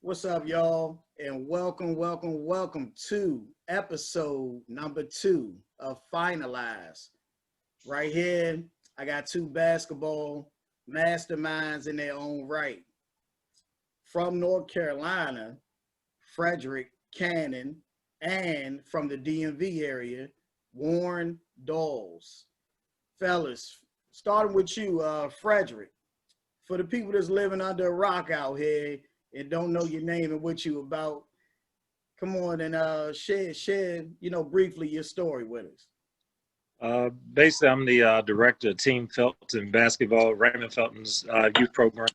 What's up, y'all? And welcome to episode number 2 of Finalize. Right here, I got two basketball masterminds in their own right. From North Carolina, Fredrick Cannon, and from the DMV area, Warren Doles. Fellas, starting with you, Fredrick. For the people that's living under a rock out here and don't know your name and what you about, come on and share, briefly your story with us. Basically, I'm the director of Team Felton Basketball, Raymond Felton's youth program.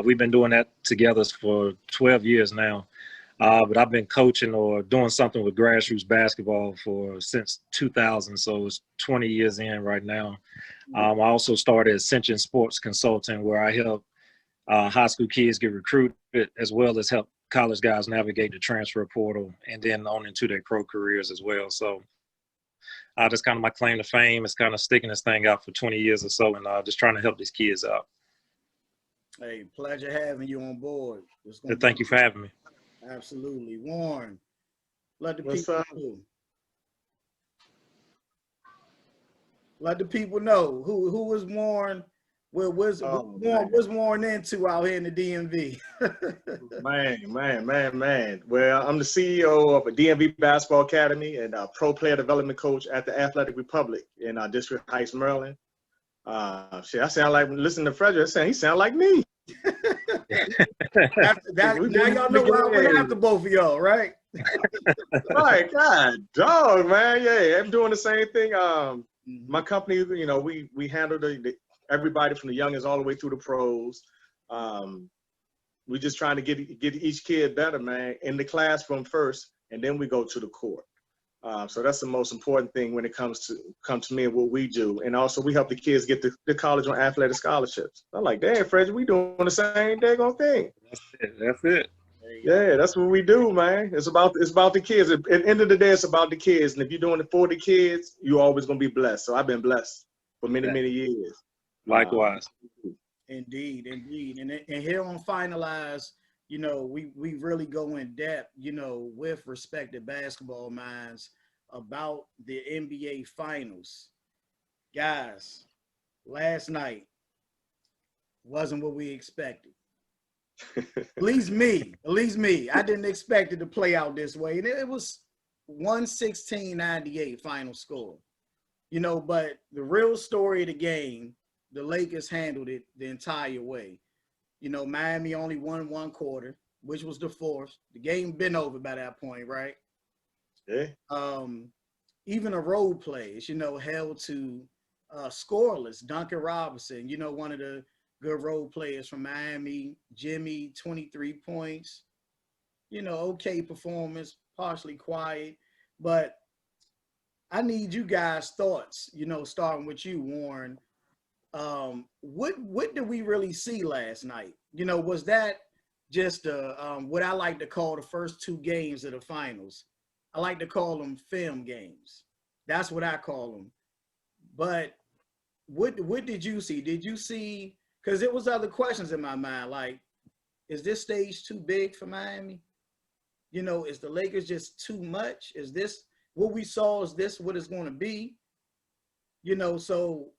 We've been doing that together for 12 years now. But I've been coaching or doing something with grassroots basketball since 2000, so it's 20 years in right now. I also started Ascension Sports Consulting, where I help high school kids get recruited, as well as help college guys navigate the transfer portal and then on into their pro careers as well. So that's kind of my claim to fame. It's kind of sticking this thing out for 20 years or so and just trying to help these kids out. Hey, pleasure having you on board. Thank you for having me. Absolutely. Warren, let the What's people up? know. Let the people know who was Warren. What was Warren into out here in the DMV? Man. Well, I'm the CEO of a DMV Basketball Academy and a pro player development coach at the Athletic Republic in District Heights, Maryland. I sound like, listen to Frederick, he sound like me. Now y'all know why I went after both of y'all, right? Right, God, dog, man. Yeah, I'm doing the same thing. My company, we handle everybody from the youngest all the way through the pros. We're just trying to get each kid better, man, in the classroom first, and then we go to the court. So that's the most important thing when it comes to me and what we do. And also we help the kids get to college on athletic scholarships. I'm like, damn, Fred, we doing the same daggone thing. That's it. Yeah, that's what we do, man. It's about the kids. At the end of the day, it's about the kids. And if you're doing it for the kids, you're always gonna be blessed. So I've been blessed for many years. Likewise. Indeed. And here on Finalize, we really go in depth, with respected basketball minds about the NBA Finals. Guys, last night wasn't what we expected. At least me. I didn't expect it to play out this way. And it was 116-98 final score. But the real story of the game, the Lakers handled it the entire way. Miami only won one quarter, which was the fourth. The game been over by that point, right? Yeah. Even the role players, held to scoreless. Duncan Robinson, one of the good role players from Miami. Jimmy, 23 points. Okay performance, partially quiet. But I need you guys' thoughts, starting with you, Warren. What did we really see last night? Was that just what I like to call the first two games of the finals? I like to call them film games. That's what I call them. But what did you see? Did you see? Because there was other questions in my mind, like, is this stage too big for Miami? Is the Lakers just too much? Is this what we saw? Is this what it's going to be? So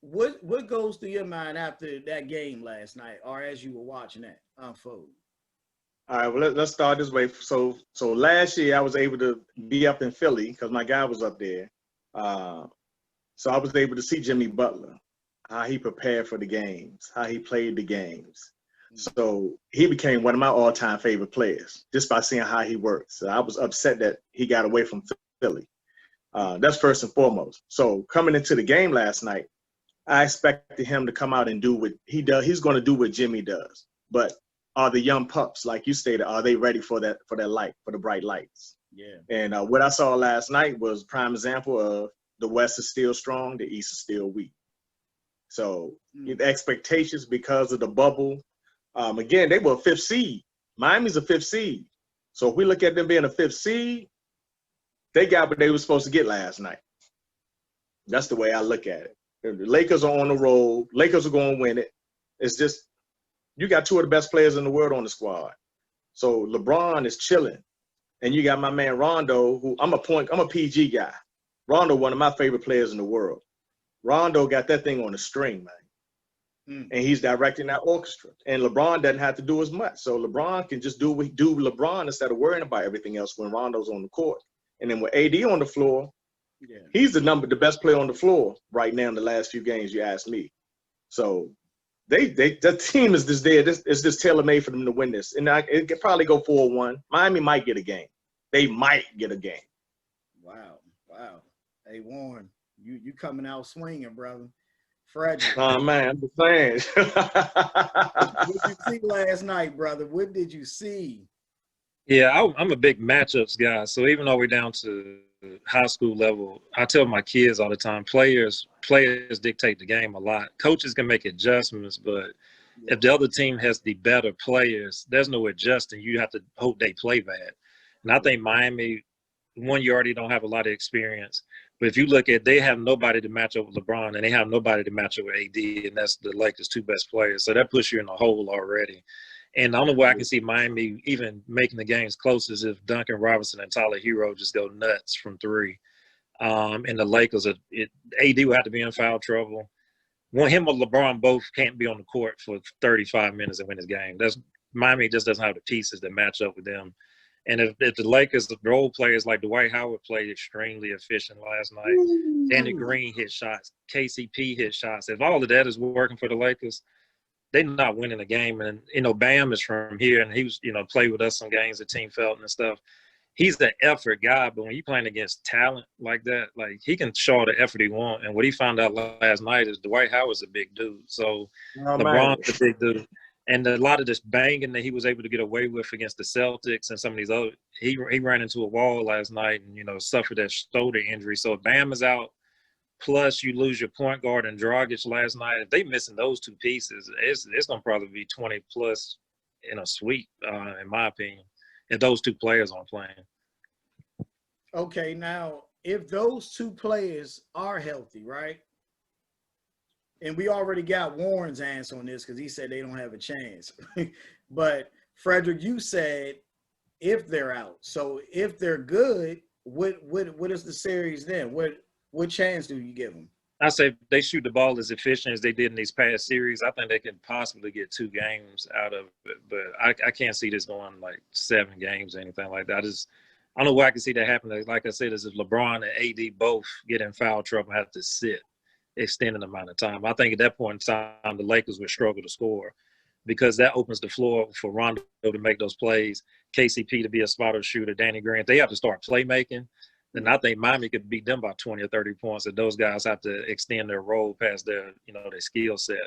what goes through your mind after that game last night, or as you were watching that unfold? All right, well, let's start this way. So last year I was able to be up in Philly because my guy was up there. So I was able to see Jimmy Butler, how he prepared for the games, how he played the games. So he became one of my all-time favorite players just by seeing how he works. So I was upset that he got away from Philly. That's first and foremost. So coming into the game last night, I expected him to come out and do what he does. He's going to do what Jimmy does. But are the young pups, like you stated, are they ready for that light, for the bright lights? Yeah. And what I saw last night was a prime example of the West is still strong, the East is still weak. So the expectations because of the bubble, again, they were a fifth seed. Miami's a fifth seed. So if we look at them being a fifth seed, they got what they were supposed to get last night. That's the way I look at it. The Lakers are on the road. Lakers are going to win it. It's just you got two of the best players in the world on the squad. So LeBron is chilling. And you got my man Rondo, who I'm a PG guy. Rondo, one of my favorite players in the world. Rondo got that thing on the string, man. And he's directing that orchestra. And LeBron doesn't have to do as much. So LeBron can just do LeBron instead of worrying about everything else when Rondo's on the court. And then with AD on the floor, he's the best player on the floor right now in the last few games, you ask me. So the team is just there. It's just tailor-made for them to win this. And it could probably go 4-1. Miami might get a game. They might get a game. Wow. Hey, Warren, you coming out swinging, brother. Fredrick. Oh, man, I'm just saying. What did you see last night, brother? What did you see? Yeah, I'm a big matchups guy. So even though we're down to high school level, I tell my kids all the time, players dictate the game a lot. Coaches can make adjustments, but if the other team has the better players, there's no adjusting. You have to hope they play bad. And I think Miami, one, you already don't have a lot of experience. But if you look at, they have nobody to match up with LeBron, and they have nobody to match up with AD, and that's the Lakers' two best players. So that puts you in a hole already. And the only way I can see Miami even making the games close is if Duncan Robinson and Tyler Hero just go nuts from three. And the Lakers, AD will have to be in foul trouble. Him or LeBron both can't be on the court for 35 minutes and win this game. Miami just doesn't have the pieces that match up with them. And if the Lakers, the role players like Dwight Howard played extremely efficient last night. Danny Green hit shots. KCP hit shots. If all of that is working for the Lakers, they're not winning the game. And, Bam is from here, and he was, played with us some games at Team Felton and stuff. He's the effort guy, but when you're playing against talent like that, like, he can show all the effort he wants. And what he found out last night is Dwight Howard's a big dude. So LeBron's a big dude. And a lot of this banging that he was able to get away with against the Celtics and some of these other – he ran into a wall last night and, suffered that shoulder injury. So if Bam is out, plus you lose your point guard and Dragic last night, if they missing those two pieces, it's going to probably be 20-plus in a sweep, in my opinion, if those two players aren't playing. Okay, now, if those two players are healthy, right? And we already got Warren's answer on this because he said they don't have a chance. But, Fredrick, you said if they're out. So, if they're good, what is the series then? What chance do you give them? I say if they shoot the ball as efficient as they did in these past series, I think they can possibly get 2 games out of it. But I can't see this going like 7 games or anything like that. I don't know where I can see that happen. Like I said, is if LeBron and AD both get in foul trouble and have to sit extended amount of time. I think at that point in time, the Lakers would struggle to score because that opens the floor for Rondo to make those plays, KCP to be a spotter shooter, Danny Green. If they have to start playmaking, then I think Miami could beat them by 20 or 30 points if those guys have to extend their role past their skill set.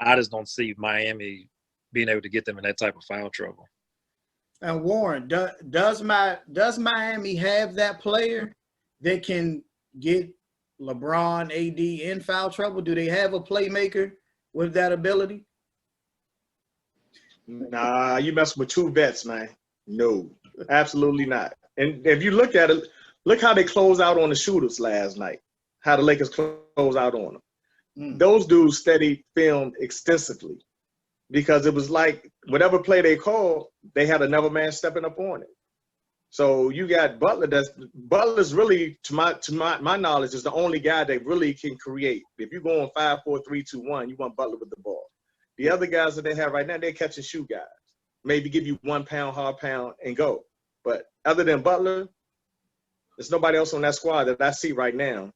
I just don't see Miami being able to get them in that type of foul trouble. And Warren, does Miami have that player that can get LeBron, AD in foul trouble? Do they have a playmaker with that ability? Nah, you messing with 2 vets, man. No, absolutely not. And if you look at it, look how they close out on the shooters last night, how the Lakers close out on them. Those dudes studied film extensively because it was like whatever play they called, they had another man stepping up on it. So you got Butler. Butler's really, to my knowledge, is the only guy that really can create. If you're going 5, 4, 3, 2, 1, you want Butler with the ball. The other guys that they have right now, they're catch and shoot guys. Maybe give you 1 pound, hard pound, and go. But other than Butler, there's nobody else on that squad that I see right now.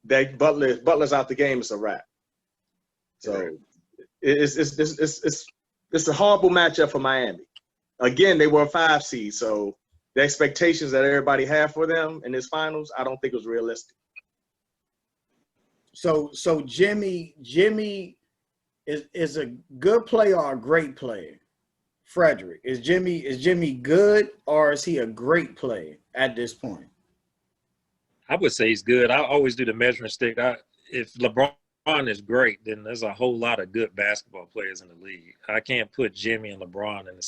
That Butler's out the game, it's a wrap. So it's a horrible matchup for Miami. Again, they were a 5 seed, so the expectations that everybody had for them in this finals, I don't think was realistic. So Jimmy is a good player or a great player? Fredrick, is Jimmy good or is he a great player at this point? I would say he's good. I always do the measuring stick. If LeBron is great, then there's a whole lot of good basketball players in the league. I can't put Jimmy and LeBron in the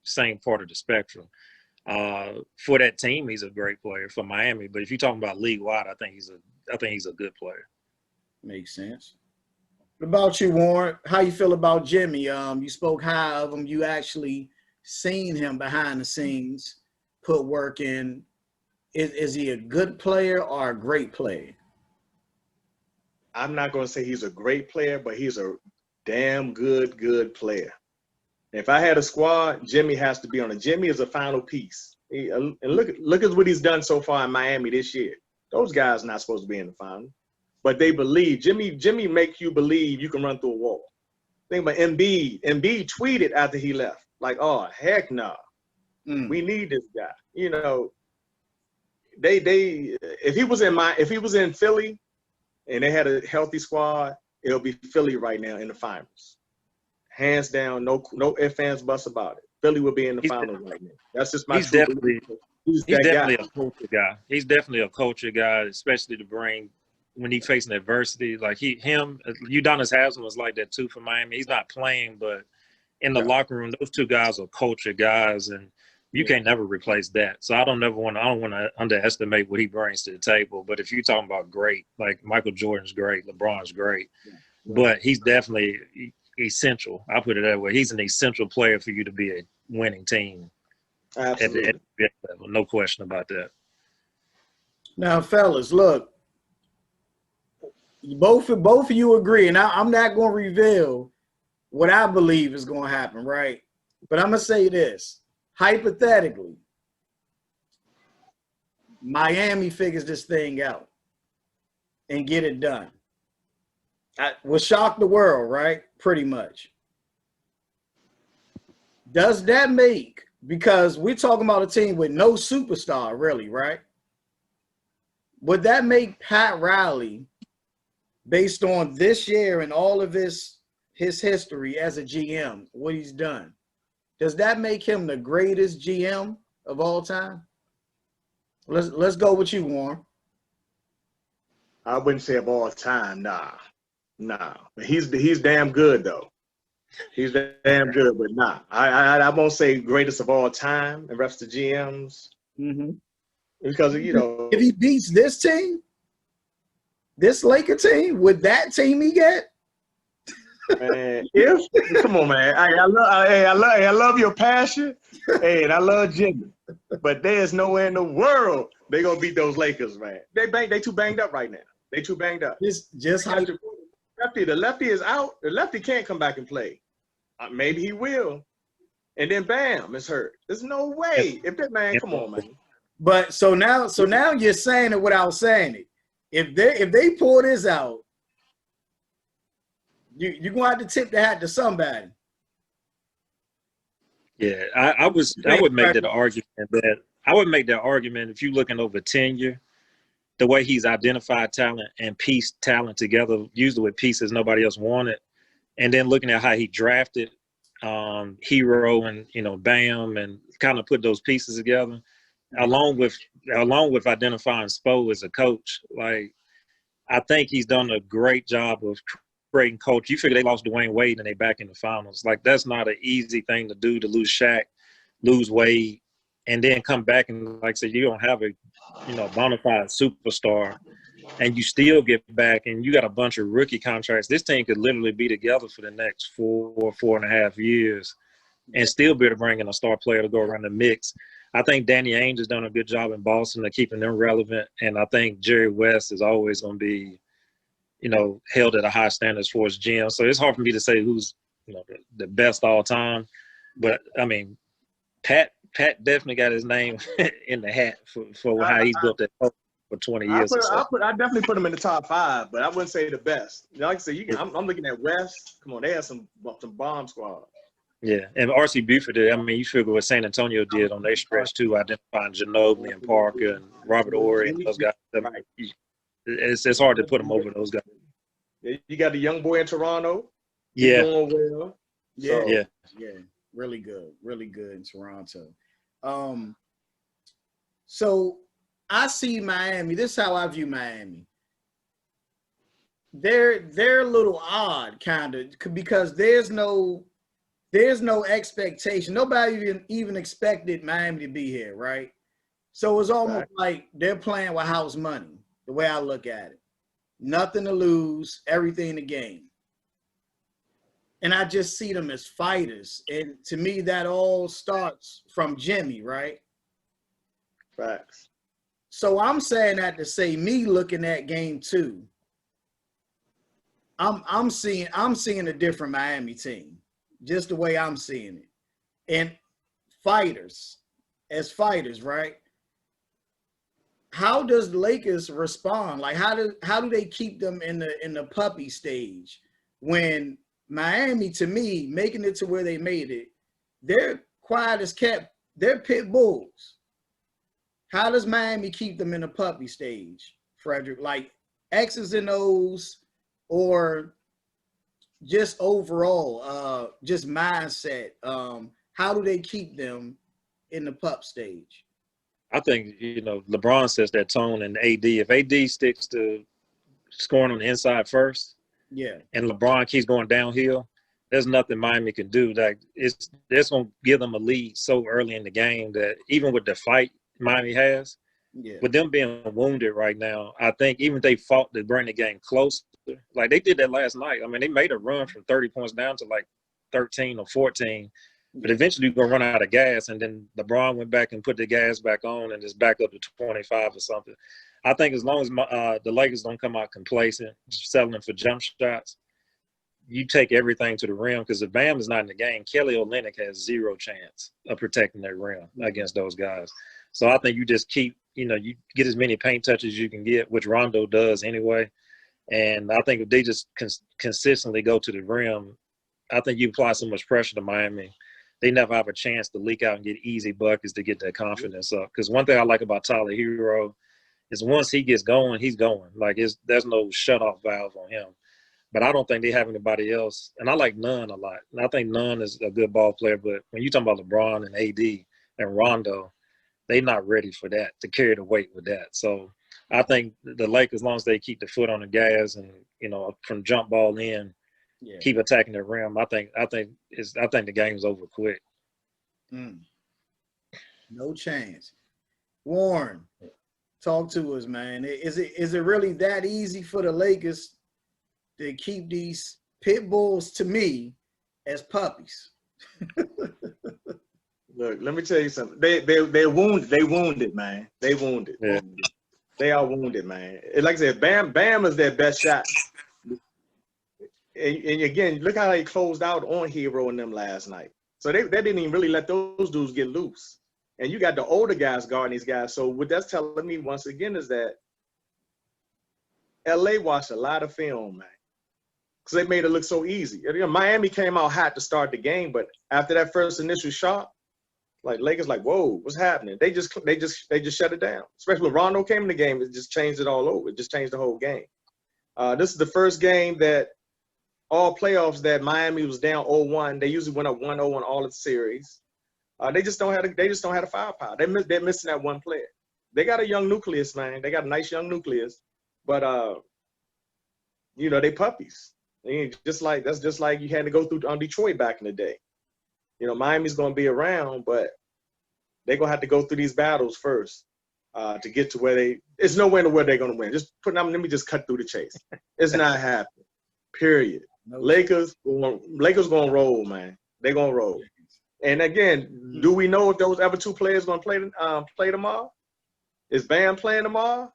same part of the spectrum. For that team, he's a great player for Miami. But if you're talking about league wide, I think he's a good player. Makes sense. What about you, Warren? How you feel about Jimmy? You spoke high of him. You actually seen him behind the scenes, put work in. Is he a good player or a great player? I'm not going to say he's a great player, but he's a damn good player. If I had a squad, Jimmy has to be on it. Jimmy is a final piece. And look at what he's done so far in Miami this year. Those guys are not supposed to be in the final, but they believe. Jimmy makes you believe you can run through a wall. Think about Embiid. Embiid tweeted after he left, like, "Oh heck no, we need this guy." You know, if he was in Philly, and they had a healthy squad, it'll be Philly right now in the finals. Hands down, no ifs, ands, buts about it. Philly will be in the finals right now. That's just my He's definitely guy. a culture guy. He's definitely a culture guy, especially to bring when he's facing adversity. Like Udonis Haslam was like that too for Miami. He's not playing, but in the locker room, those two guys are culture guys, and you can't never replace that. So I don't want to underestimate what he brings to the table. But if you're talking about great, like Michael Jordan's great, LeBron's great, but he's definitely essential. I'll put it that way. He's an essential player for you to be a winning team. Absolutely. At the level. No question about that. Now, fellas, look, both of you agree, and I'm not going to reveal what I believe is going to happen, right? But I'm going to say this. Hypothetically, Miami figures this thing out and get it done. Will shock the world, right? Pretty much. Does that make, because we're talking about a team with no superstar, really, right? Would that make Pat Riley, based on this year and all of his history as a GM, what he's done, does that make him the greatest GM of all time? Let's go with you, Warren. I wouldn't say of all time, nah. But he's damn good though. He's damn good, but nah. I won't say greatest of all time and rest of GMs. Because if he beats this team, this Laker team, with that team he get. Man, come on, man. I love your passion. Hey, and I love Jimmy. But there's nowhere in the world they're gonna beat those Lakers, man. They too banged up right now. They too banged up. Just how the lefty is out. The lefty can't come back and play. Maybe he will. And then bam, it's hurt. There's no way. If that man, come on, man. But so now you're saying it without saying it. If they pull this out, you're gonna have to tip the hat to somebody. Yeah, I would make that argument if you're looking over tenure, the way he's identified talent and pieced talent together, usually with pieces nobody else wanted, and then looking at how he drafted Hero and Bam and kind of put those pieces together, along with identifying Spo as a coach. Like, I think he's done a great job of creating culture. You figure they lost Dwayne Wade and they back in the finals. Like, that's not an easy thing to do, to lose Shaq, lose Wade, and then come back and, like I said, you don't have a bona fide superstar, and you still get back and you got a bunch of rookie contracts. This team could literally be together for the next 4.5 years and still be able to bring in a star player to go around the mix. I think Danny Ainge has done a good job in Boston of keeping them relevant, and I think Jerry West is always going to be, held at a high standard for his GM. So it's hard for me to say who's, the best all time. But I mean, Pat definitely got his name in the hat for how he's built that for 20 years. I definitely put him in the top 5, but I wouldn't say the best. Like I said, I'm looking at West. Come on, they have some bomb squad. Yeah, and R.C. Buford did. I mean, you figure what San Antonio did on their stretch too, identifying Ginobili and Parker and Robert Horry and those guys. I mean, it's hard to put them over those guys. You got the young boy in Toronto. Yeah. He's doing well. Yeah. Really good in Toronto. So I see Miami. This is how I view Miami. They're a little odd, kind of, because there's no expectation. Nobody even expected Miami to be here, right? So it's almost like they're playing with house money, the way I look at it. Nothing to lose, everything to gain. and I just see them as fighters. And to me, that all starts from Jimmy, right? Facts. So I'm saying that to say, me looking at game 2, I'm seeing a different Miami team, just the way I'm seeing it. And fighters, as fighters, right? How does the Lakers respond? Like, how do they keep them in the puppy stage when Miami, to me, making it to where they made it, they're quiet as kept. They're pit bulls. How does Miami keep them in the puppy stage, Fredrick? Like X's and O's, or just overall, just mindset? How do they keep them in the pup stage? I think, LeBron sets that tone, and AD. If AD sticks to scoring on the inside first, yeah, and LeBron keeps going downhill, there's nothing Miami can do. Like that's gonna give them a lead so early in the game that even with the fight Miami has, with them being wounded right now, I think even if they fought to bring the game closer, like they did that last night. I mean, they made a run from 30 points down to like 13 or 14. But eventually you're going to run out of gas, and then LeBron went back and put the gas back on, and it's back up to 25 or something. I think as long as the Lakers don't come out complacent, settling for jump shots, you take everything to the rim, because if Bam is not in the game, Kelly Olynyk has zero chance of protecting that rim against those guys. So I think you just keep, you get as many paint touches as you can get, which Rondo does anyway. And I think if they just consistently go to the rim, I think you apply so much pressure to Miami, they never have a chance to leak out and get easy buckets to get that confidence up. Because one thing I like about Tyler Hero is once he gets going, he's going. Like there's no shut-off valve on him. But I don't think they have anybody else. And I like Nunn a lot. And I think Nunn is a good ball player. But when you talk about LeBron and AD and Rondo, they're not ready for that, to carry the weight with that. So I think the Lakers, as long as they keep the foot on the gas and, from jump ball in, keep attacking the rim, I think the game's over quick. No chance. Warren, talk to us, man. Is it really that easy for the Lakers to keep these pit bulls, to me, as puppies? Look, let me tell you something. They're wounded. They wounded, man. They wounded. Yeah. They are wounded, man. Like I said, Bam is their best shot. And again, look how they closed out on Hero and them last night. So they didn't even really let those dudes get loose. And you got the older guys guarding these guys. So what that's telling me once again is that LA watched a lot of film, man, because they made it look so easy. Miami came out hot to start the game, but after that first initial shot, like Lakers, like, whoa, what's happening? They just shut it down. Especially when Rondo came in the game, it just changed it all over. It just changed the whole game. This is the first game that all playoffs that Miami was down 0-1. They usually went up 1-0 on all of the series. They just don't have the firepower. They're missing that one player. They got a young nucleus, man. They got a nice young nucleus, but they puppies. That's just like you had to go through on Detroit back in the day. Miami's going to be around, but they're going to have to go through these battles first to get to where it's nowhere to where they're going to win. Let me just cut through the chase. It's not happening. Period. No. Lakers going to roll, man. They're going to roll. And again, do we know if those other two players going to play tomorrow? Is Bam playing tomorrow?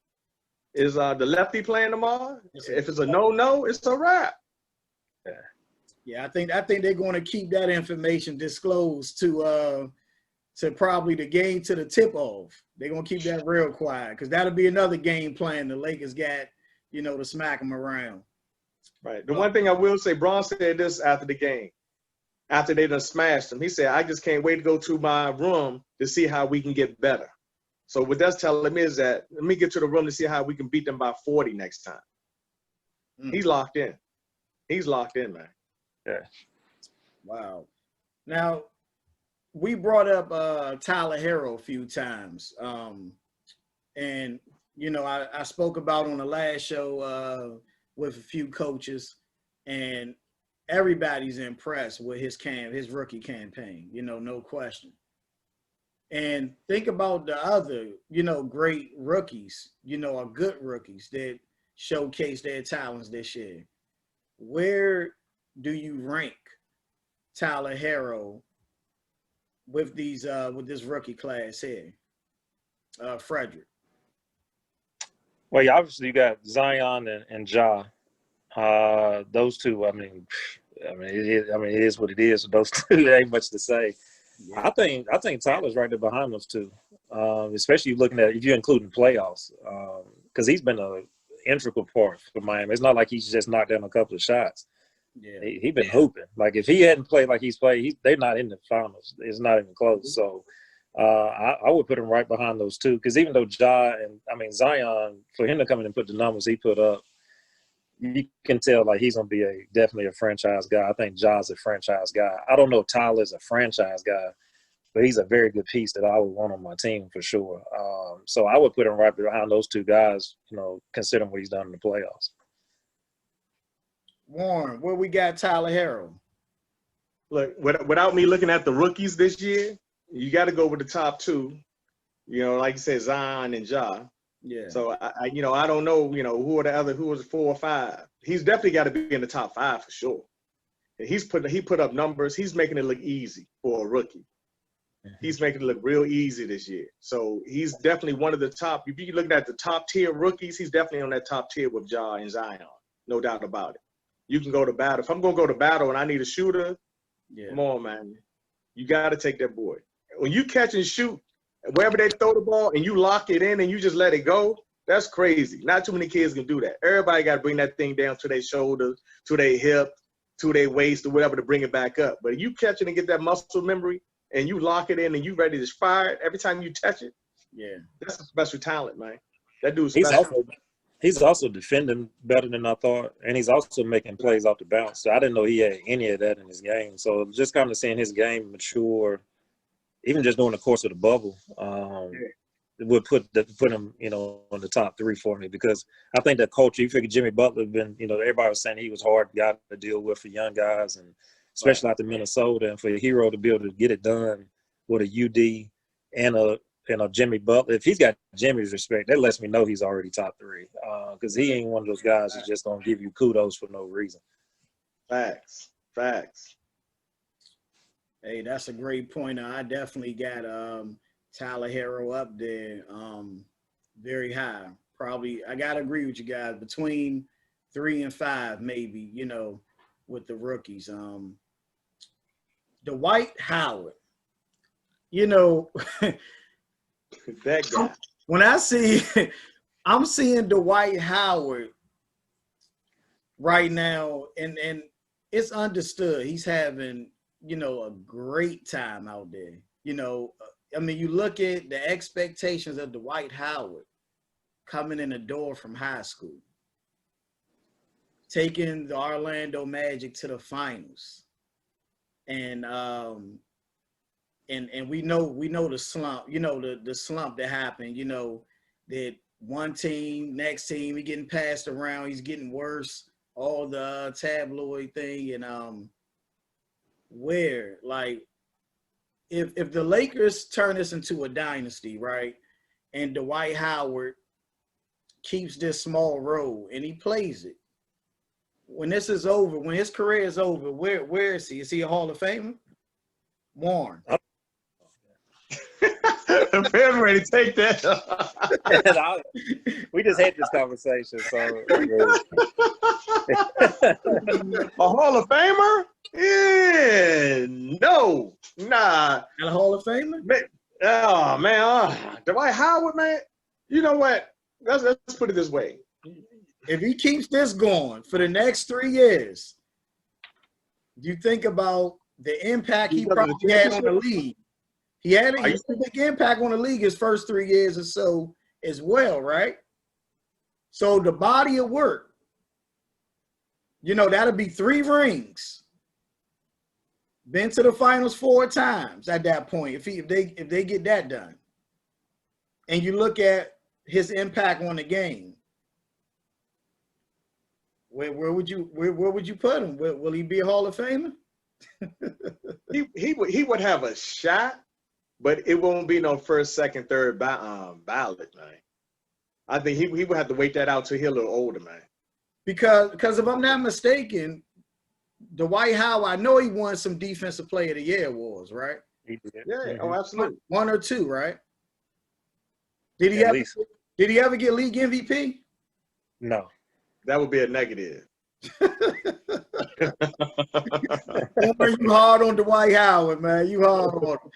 Is the lefty playing tomorrow? If it's a no, it's a wrap. Yeah, I think they're going to keep that information disclosed to probably the game to the tip-off. They're going to keep that real quiet, because that'll be another game plan the Lakers got, to smack them around. Right. The one thing I will say, Braun said this after the game, after they done smashed him. He said, I just can't wait to go to my room to see how we can get better. So what that's telling me is that let me get to the room to see how we can beat them by 40 next time. He's locked in. He's locked in, man. Yeah. Wow. Now, we brought up Tyler Hero a few times. And, I spoke about on the last show with a few coaches, and everybody's impressed with his rookie campaign, no question. And think about the other, great rookies, or good rookies that showcase their talents this year. Where do you rank Tyler Hero with this rookie class here, Fredrick? Well, obviously you got Zion and Ja. Those two, I mean, it is what it is. Those two, there ain't much to say. Yeah. I think Tyler's right there behind those two, especially looking at if you're including playoffs, because he's been an integral part for Miami. It's not like he's just knocked down a couple of shots. Yeah. He been hooping. Like if he hadn't played like he's played, they're not in the finals. It's not even close. So I would put him right behind those two, because even though Zion, for him to come in and put the numbers he put up, you can tell like he's gonna be definitely a franchise guy. I think Ja's a franchise guy. I don't know if Tyler's a franchise guy, but he's a very good piece that I would want on my team for sure. So I would put him right behind those two guys, considering what he's done in the playoffs. Warren, where we got Tyler Hero? Look, without me looking at the rookies this year, you got to go with the top two. Like you said, Zion and Ja. Yeah. So I don't know, who was 4 or 5. He's definitely got to be in the top 5 for sure. And he put up numbers. He's making it look easy for a rookie. Mm-hmm. He's making it look real easy this year. So he's definitely one of the top. If you're looking at the top tier rookies, he's definitely on that top tier with Ja and Zion. No doubt about it. You can go to battle. If I'm going to go to battle and I need a shooter, come on, man. You got to take that boy. When you catch and shoot, wherever they throw the ball and you lock it in and you just let it go, that's crazy. Not too many kids can do that. Everybody got to bring that thing down to their shoulder, to their hip, to their waist or whatever to bring it back up. But if you catch it and get that muscle memory and you lock it in and you ready to fire it every time you touch it, that's a special talent, man. That dude's special. He's also defending better than I thought, and he's also making plays off the bounce. So I didn't know he had any of that in his game. So just kind of seeing his game mature, even just during the course of the bubble, would put him, on the top 3 for me, because I think that culture. You figure Jimmy Butler been, everybody was saying he was hard guy to deal with for young guys, and especially out to Minnesota, and for a Hero to be able to get it done with a UD and a Jimmy Butler. If he's got Jimmy's respect, that lets me know he's already top 3, because he ain't one of those guys who's just gonna give you kudos for no reason. Facts. Hey, that's a great point. I definitely got Tyler Hero up there very high. Probably, I got to agree with you guys, between 3 and 5 maybe, with the rookies. Dwight Howard, that guy. When I'm seeing Dwight Howard right now, and it's understood he's having, a great time out there. You look at the expectations of Dwight Howard coming in the door from high school, taking the Orlando Magic to the finals, and we know the slump, the slump that happened, that one team, next team, he getting passed around, he's getting worse, all the tabloid thing, and where, like, if the Lakers turn this into a dynasty, right, and Dwight Howard keeps this small role and he plays it, when this is over, when his career is over, where is he? Is he a Hall of Famer? Warren. I'm ready to take that. We just had this conversation, so a Hall of Famer? Yeah, no, nah. Not a Hall of Famer? Oh man, Dwight Howard, man. You know what? Let's put it this way. If he keeps this going for the next 3 years, you think about the impact he probably had on the league. He had a big impact on the league his first 3 years or so as well, right? So the body of work, that'll be 3 rings. Been to the finals 4 times at that point, if they get that done. And you look at his impact on the game. Where would you put him? Will he be a Hall of Famer? he would have a shot, but it won't be no first, second, third ballot, man. I think he would have to wait that out till he's a little older, man. Because if I'm not mistaken, Dwight Howard, I know he won some Defensive Player of the Year awards, right? He did. Yeah. Oh, absolutely. One or two, right? Did he At ever? least. Did he ever get league MVP? No. That would be a negative. You hard on Dwight Howard, man. You hard on him.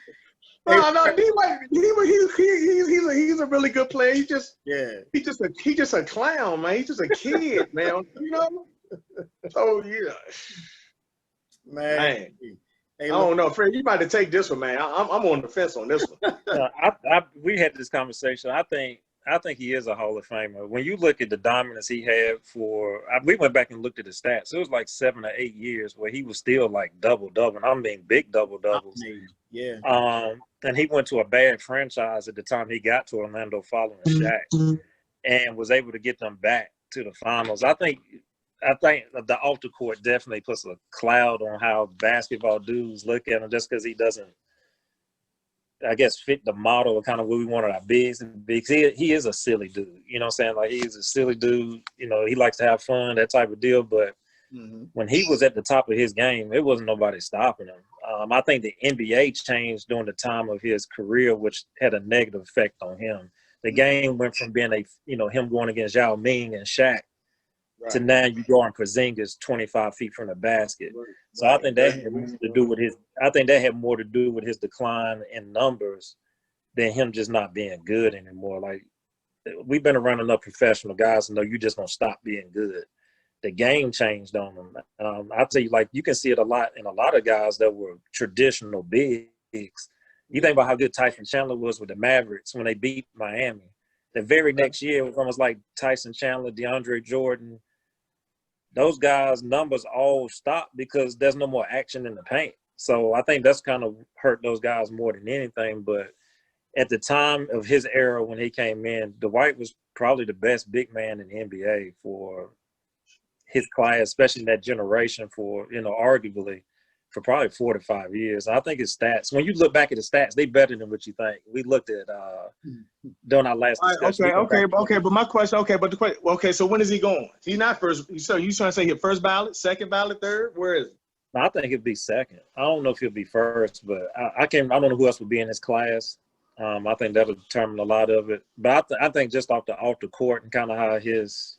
No, he's a really good player. He's just a clown, man. He's just a kid, man. You know. So yeah, man. I don't know, Fred. You about to take this one, man. I'm on the fence on this one. We had this conversation. I think he is a Hall of Famer. When you look at the dominance he had we went back and looked at his stats. It was like 7 or 8 years where he was still like double-double. I mean, big double-doubles. Yeah. And he went to a bad franchise at the time he got to Orlando following Shaq and was able to get them back to the finals. I think the off the court definitely puts a cloud on how basketball dudes look at him just because he doesn't, I guess, fit the model of kind of what we wanted our bigs. He is a silly dude. You know what I'm saying? Like, he's a silly dude. You know, he likes to have fun, that type of deal. But when he was at the top of his game, it wasn't nobody stopping him. I think the NBA changed during the time of his career, which had a negative effect on him. The game went from being him going against Yao Ming and Shaq to now you go on Porzingis 25 feet from the basket. So I think that had more to do with his decline in numbers than him just not being good anymore. Like, we've been around enough professional guys to know you just gonna stop being good. The game changed on him. I'll tell you, like, you can see it a lot in a lot of guys that were traditional bigs. You think about how good Tyson Chandler was with the Mavericks when they beat Miami. The very next year, it was almost like Tyson Chandler, DeAndre Jordan. Those guys' numbers all stopped because there's no more action in the paint. So I think that's kind of hurt those guys more than anything. But at the time of his era when he came in, Dwight was probably the best big man in the NBA for his class, especially in that generation arguably for probably 4 to 5 years. I think his stats, when you look back at the stats, they better than what you think. We looked at during our last discussion. Okay, but my question, so when is he going? He's not first. So you trying to say his first ballot, second ballot, third? Where is he? I think he'll be second. I don't know if he'll be first, but I don't know who else would be in his class. I think that'll determine a lot of it. But I think just off the court and kind of how his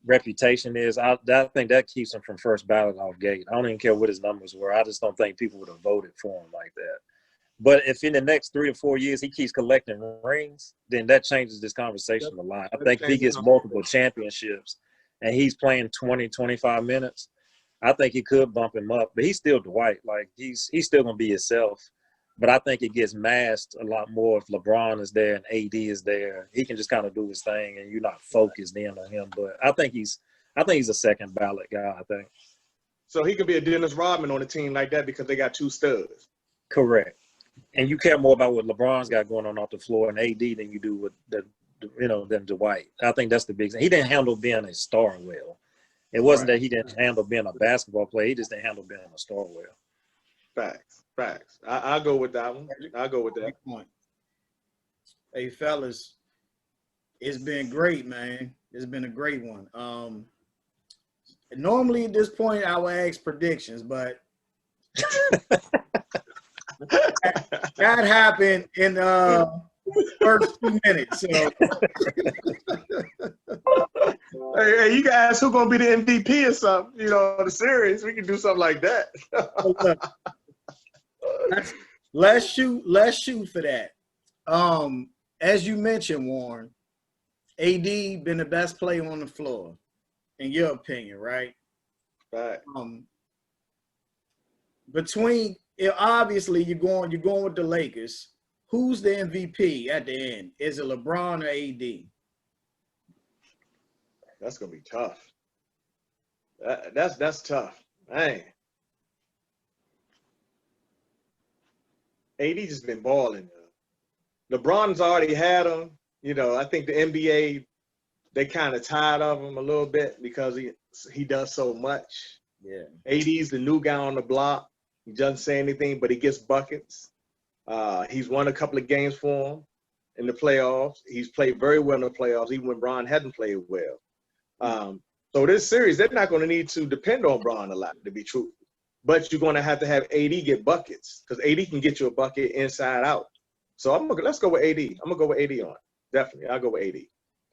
reputation is, I think that keeps him from first ballot off gate. I don't even care what his numbers were. I just don't think people would have voted for him like that. But if in the next 3 or 4 years he keeps collecting rings, then that changes this conversation a lot. I think if he gets multiple championships and he's playing 20, 25 minutes, I think he could bump him up. But he's still Dwight. Like, he's still going to be himself. But I think it gets masked a lot more if LeBron is there and AD is there. He can just kind of do his thing, and you're not focused in on him. But I think he's a second ballot guy. I think. So he could be a Dennis Rodman on a team like that because they got 2 studs. Correct. And you care more about what LeBron's got going on off the floor and AD than you do with than Dwight. I think that's the big thing. He didn't handle being a star well. It wasn't that he didn't handle being a basketball player. He just didn't handle being a star well. Facts. I'll go with that one. I'll go with that. Hey, fellas, it's been great, man. It's been a great one. Normally at this point, I would ask predictions, but that happened in the first 2 minutes. So. Hey, you guys, who's gonna be the MVP or something? The series. We can do something like that. Let's shoot for that. As you mentioned, Warren, AD been the best player on the floor, in your opinion, right? Right. Obviously you're going with the Lakers. Who's the MVP at the end? Is it LeBron or AD? That's gonna be tough. That's tough. Man. AD just been balling. LeBron's already had him. I think the NBA, they kind of tired of him a little bit because he does so much. Yeah. AD's the new guy on the block. He doesn't say anything, but he gets buckets. He's won a couple of games for him in the playoffs. He's played very well in the playoffs, even when Bron hadn't played well. So So this series, they're not going to need to depend on Bron a lot, to be truthful. But you're going to have AD get buckets because AD can get you a bucket inside out. So let's go with AD. I'm gonna go with AD on it. Definitely, I'll go with AD.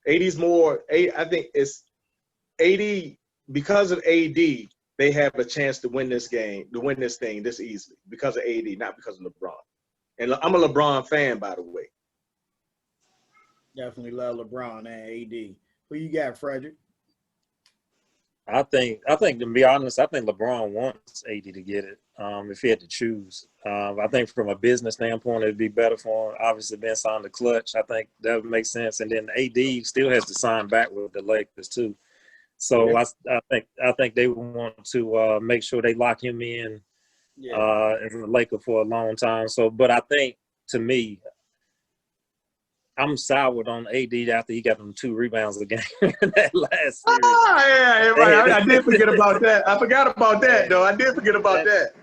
AD's more. I think it's AD because of AD. They have a chance to win this game, to win this thing this easily because of AD, not because of LeBron. And I'm a LeBron fan, by the way. Definitely love LeBron and AD. Who you got, Fredrick? I think to be honest, I think LeBron wants AD to get it. If he had to choose, I think from a business standpoint, it'd be better for him. Obviously, being signed to Clutch, I think that would make sense. And then AD still has to sign back with the Lakers too. So Yeah. I think they want to make sure they lock him in as a Laker for a long time. So, but I think to me, I'm soured on AD after he got them 2 rebounds a game in that last series. Yeah, right. I did forget about that. I forgot about that, though. I did forget about that.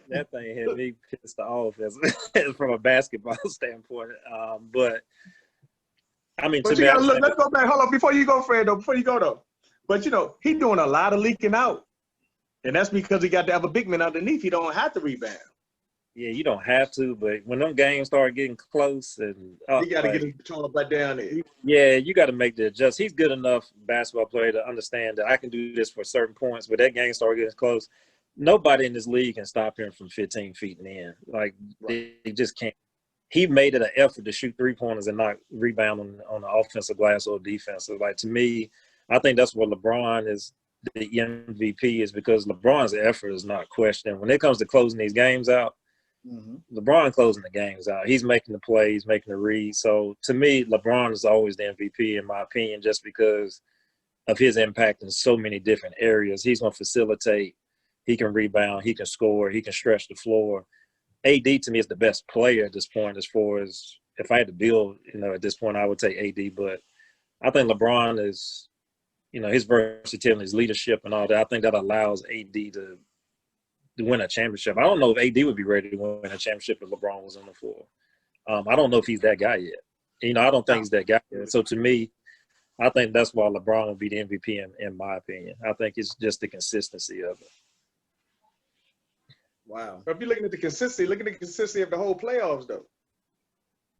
That thing had me pissed off from a basketball standpoint. But I mean, But to you me, gotta look. Let's go back. Hold on, before you go, Fred. Before you go, though. But he doing a lot of leaking out, and that's because he got to have a big man underneath. He don't have to rebound. Yeah, you don't have to, but when them games start getting close and He got to get his controller back down there. Yeah, you got to make the adjust. He's good enough basketball player to understand that I can do this for certain points, but that game started getting close. Nobody in this league can stop him from 15 feet and in. Like, they just can't. He made it an effort to shoot 3-pointers and not rebound on the offensive glass or defensive. Like, to me, I think that's what LeBron is the MVP is because LeBron's effort is not questioned. When it comes to closing these games out, LeBron closing the games out. He's making the plays, making the reads. So, to me, LeBron is always the MVP, in my opinion, just because of his impact in so many different areas. He's going to facilitate. He can rebound. He can score. He can stretch the floor. AD, to me, is the best player at this point as far as if I had to build, at this point, I would take AD. But I think LeBron is, his versatility, his leadership and all that, I think that allows AD to win a championship. I don't know if AD would be ready to win a championship if LeBron was on the floor. I don't know if he's that guy yet. I don't think he's that guy yet. So to me, I think that's why LeBron will be the MVP in my opinion. I think it's just the consistency of it. Wow. But if you're looking at the consistency of the whole playoffs, though.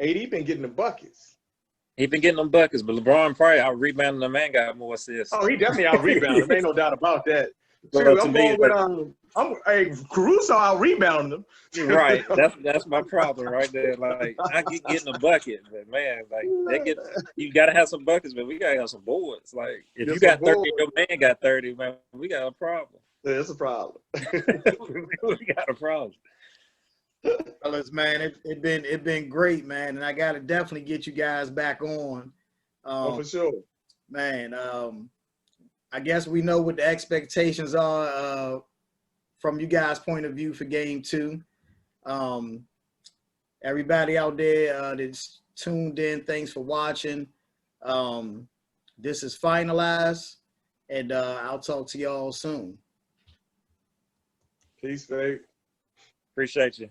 AD been getting the buckets. He been getting them buckets, but LeBron probably out-rebounding the man, got more assists. Oh, he definitely out-rebounded. Ain't no doubt about that. But Shoot, I'm going with Caruso out-rebounding them. Right. That's my problem right there. Like, I keep getting a bucket, but man, like you gotta have some buckets, but we gotta have some boards. Like if you got 30, your man got 30, man, we got a problem. Yeah, it's a problem. We got a problem. Fellas, man, it been great, man, and I gotta definitely get you guys back on. For sure. Man, I guess we know what the expectations are from you guys' point of view for game 2. Everybody out there that's tuned in, thanks for watching. This is Finalize, and I'll talk to y'all soon. Peace, babe. Appreciate you.